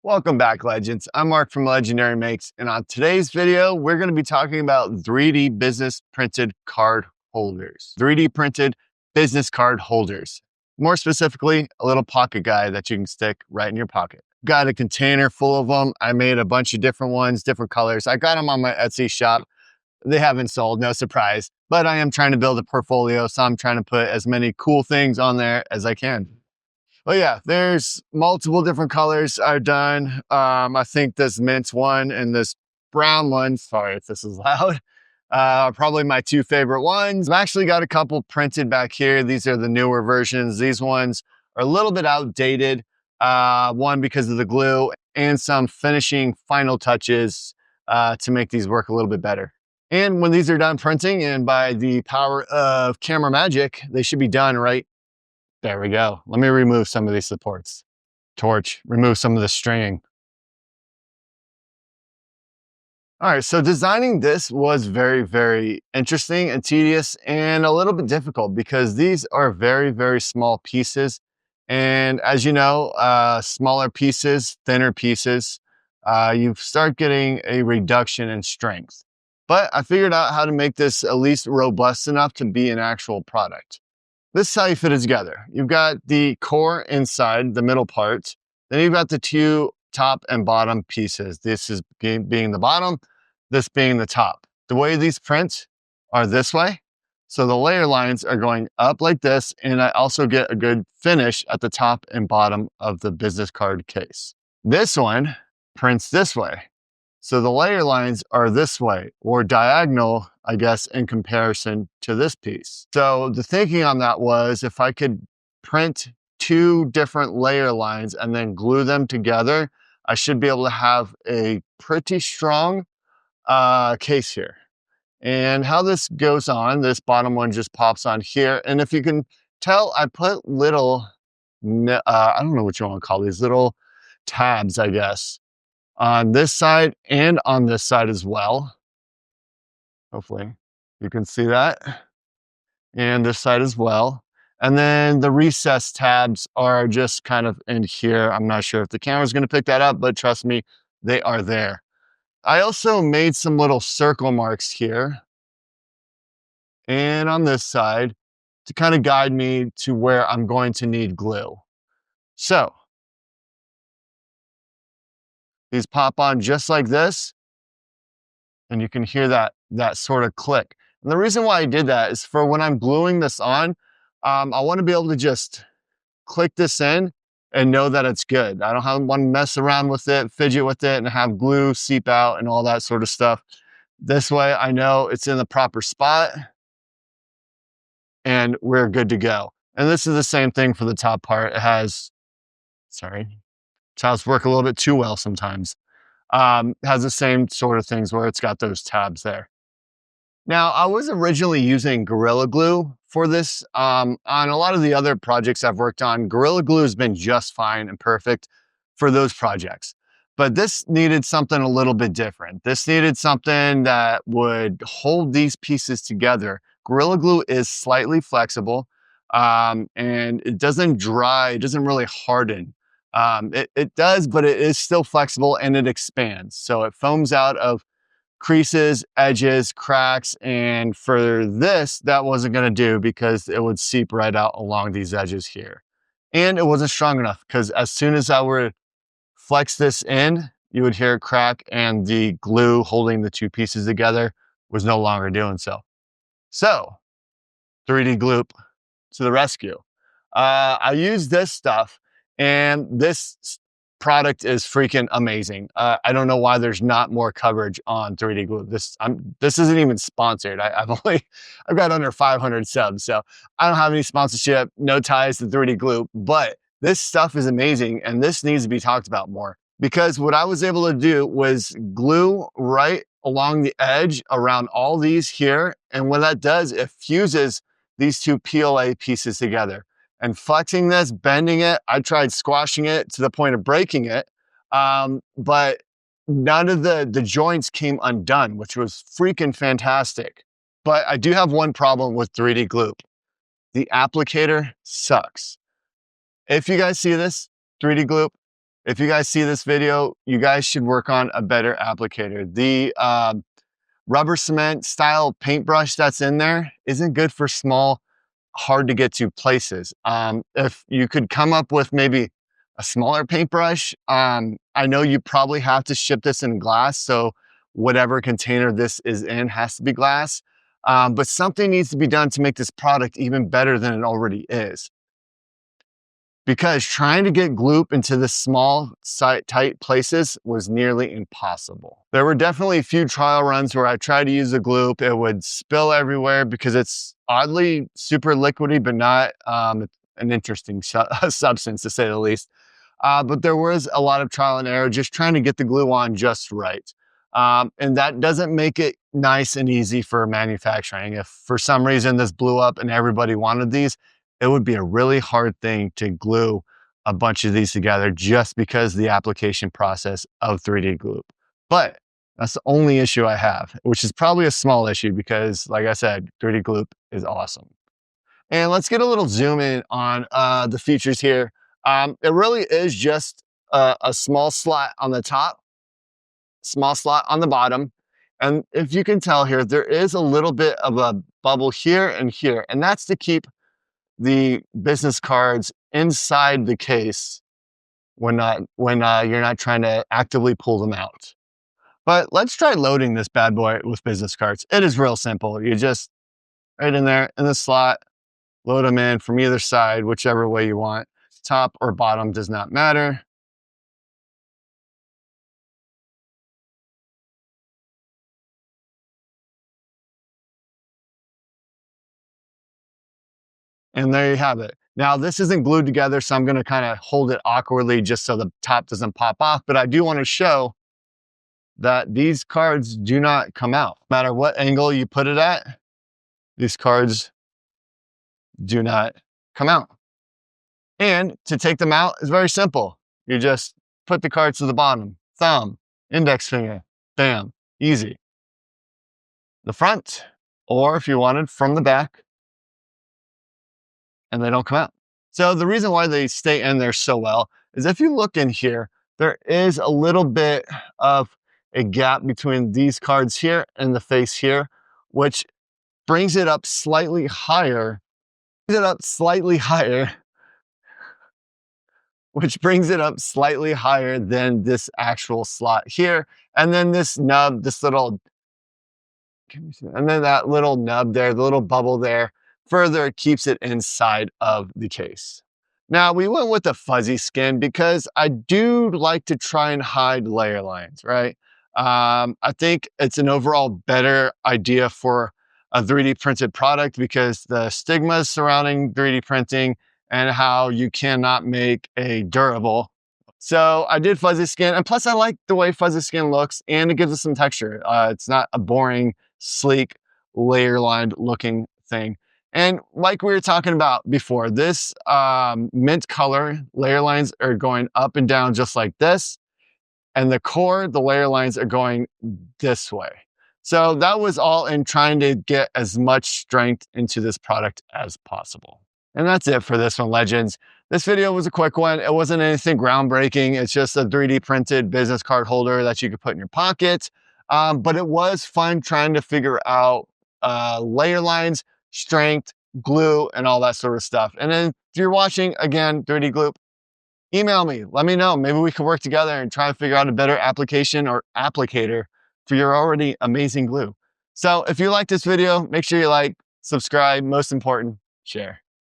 Welcome back, Legends. I'm Mark from LegendaryMakes, and on today's video, we're going to be talking about 3D business printed card holders. 3D printed business card holders. More specifically, a little pocket guide that you can stick right in your pocket. Got a container full of them. I made a bunch of different ones, different colors. I got them on my Etsy shop. They haven't sold, no surprise, but I am trying to build a portfolio, so I'm trying to put as many cool things on there as I can. Well, yeah, there's multiple different colors I've done. I think this mint one and this brown one, sorry if this is loud, are probably my two favorite ones. I've actually got a couple printed back here. These are the newer versions. These ones are a little bit outdated. One, because of the glue and some finishing final touches to make these work a little bit better. And when these are done printing, and by the power of camera magic, they should be done right. There we go. Let me remove some of these supports. Torch, remove some of the stringing. All right, so designing this was very, very interesting and tedious and a little bit difficult because these are very, very small pieces. And as you know, smaller pieces, thinner pieces, you start getting a reduction in strength. But I figured out how to make this at least robust enough to be an actual product. This is how you fit it together. You've got the core inside, the middle part. Then you've got the two top and bottom pieces. This is being the bottom, this being the top. The way these print are this way. So the layer lines are going up like this, and I also get a good finish at the top and bottom of the business card case. This one prints this way. So the layer lines are this way, or diagonal, I guess, in comparison to this piece. So the thinking on that was if I could print two different layer lines and then glue them together, I should be able to have a pretty strong case here. And how this goes on, this bottom one just pops on here. And if you can tell, I put little, I don't know what you want to call these, little tabs, I guess, on this side and on this side as well. Hopefully you can see that. And this side as well. And then the recess tabs are just kind of in here. I'm not sure if the camera's going to pick that up, but trust me, they are there. I also made some little circle marks here and on this side to kind of guide me to where I'm going to need glue. So these pop on just like this, and you can hear that sort of click. And the reason why I did that is for when I'm gluing this on, I want to be able to just click this in and know that it's good. I don't want to mess around with it, fidget with it, and have glue seep out and all that sort of stuff. This way I know it's in the proper spot and we're good to go. And this is the same thing for the top part. It has, sorry, tiles work a little bit too well sometimes. Has the same sort of things where it's got those tabs there. Now, I was originally using Gorilla Glue for this. On a lot of the other projects I've worked on, Gorilla Glue has been just fine and perfect for those projects. But this needed something a little bit different. This needed something that would hold these pieces together. Gorilla Glue is slightly flexible, and it doesn't dry, it doesn't really harden. It does, but it is still flexible and it expands. So it foams out of creases, edges, cracks, and for this, that wasn't gonna do because it would seep right out along these edges here. And it wasn't strong enough because as soon as I were to flex this in, you would hear it crack and the glue holding the two pieces together was no longer doing so. So 3D Gloop to the rescue. I used this stuff and this product is freaking amazing. I don't know why there's not more coverage on 3D Glue. This isn't even sponsored. I've got under 500 subs, so I don't have any sponsorship, no ties to 3D Glue, but this stuff is amazing and this needs to be talked about more because what I was able to do was glue right along the edge around all these here. And what that does, it fuses these two PLA pieces together. And flexing this, bending it, I tried squashing it to the point of breaking it, but none of the joints came undone, which was freaking fantastic. But I do have one problem with 3D Gloop. The applicator sucks. If you guys see this, 3D Gloop, if you guys see this video, you guys should work on a better applicator. The rubber cement style paintbrush that's in there isn't good for small, hard to get to places. If you could come up with maybe a smaller paintbrush, I know you probably have to ship this in glass, so whatever container this is in has to be glass. But something needs to be done to make this product even better than it already is. Because trying to get Gloop into the small, tight places was nearly impossible. There were definitely a few trial runs where I tried to use a Gloop. It would spill everywhere because it's oddly super liquidy, but not an interesting substance to say the least. But there was a lot of trial and error just trying to get the glue on just right. And that doesn't make it nice and easy for manufacturing. If for some reason this blew up and everybody wanted these, it would be a really hard thing to glue a bunch of these together just because the application process of 3D Gloop. But that's the only issue I have, which is probably a small issue because, like I said, 3D Gloop is awesome. And let's get a little zoom in on the features here. It really is just a small slot on the top, small slot on the bottom. And if you can tell here, there is a little bit of a bubble here and here, and that's to keep the business cards inside the case when you're not trying to actively pull them out. But let's try loading this bad boy with business cards. It is real simple. You just right in there in the slot, load them in from either side, whichever way you want. Top or bottom does not matter. And there you have it. Now this isn't glued together, so I'm gonna kind of hold it awkwardly just so the top doesn't pop off, but I do want to show that these cards do not come out. No matter what angle you put it at, these cards do not come out. And to take them out is very simple. You just put the cards to the bottom, thumb, index finger, bam, easy. The front, or if you wanted from the back, and they don't come out. So the reason why they stay in there so well is if you look in here, there is a little bit of a gap between these cards here and the face here, which brings it up slightly higher, which brings it up slightly higher than this actual slot here. And then this nub, and then that little nub there, the little bubble there, further keeps it inside of the case. Now we went with the fuzzy skin because I do like to try and hide layer lines, right? I think it's an overall better idea for a 3D printed product because the stigmas surrounding 3D printing and how you cannot make a durable. So I did fuzzy skin, and plus I like the way fuzzy skin looks and it gives it some texture. It's not a boring, sleek, layer lined looking thing. And like we were talking about before, this mint color layer lines are going up and down just like this. And the core, the layer lines are going this way. So that was all in trying to get as much strength into this product as possible. And that's it for this one, Legends. This video was a quick one. It wasn't anything groundbreaking. It's just a 3D printed business card holder that you could put in your pocket. But it was fun trying to figure out layer lines, strength, glue, and all that sort of stuff. And then if you're watching, again, 3D Gloop, email me. Let me know. Maybe we can work together and try and figure out a better application or applicator for your already amazing glue. So if you like this video, make sure you like, subscribe, most important, share.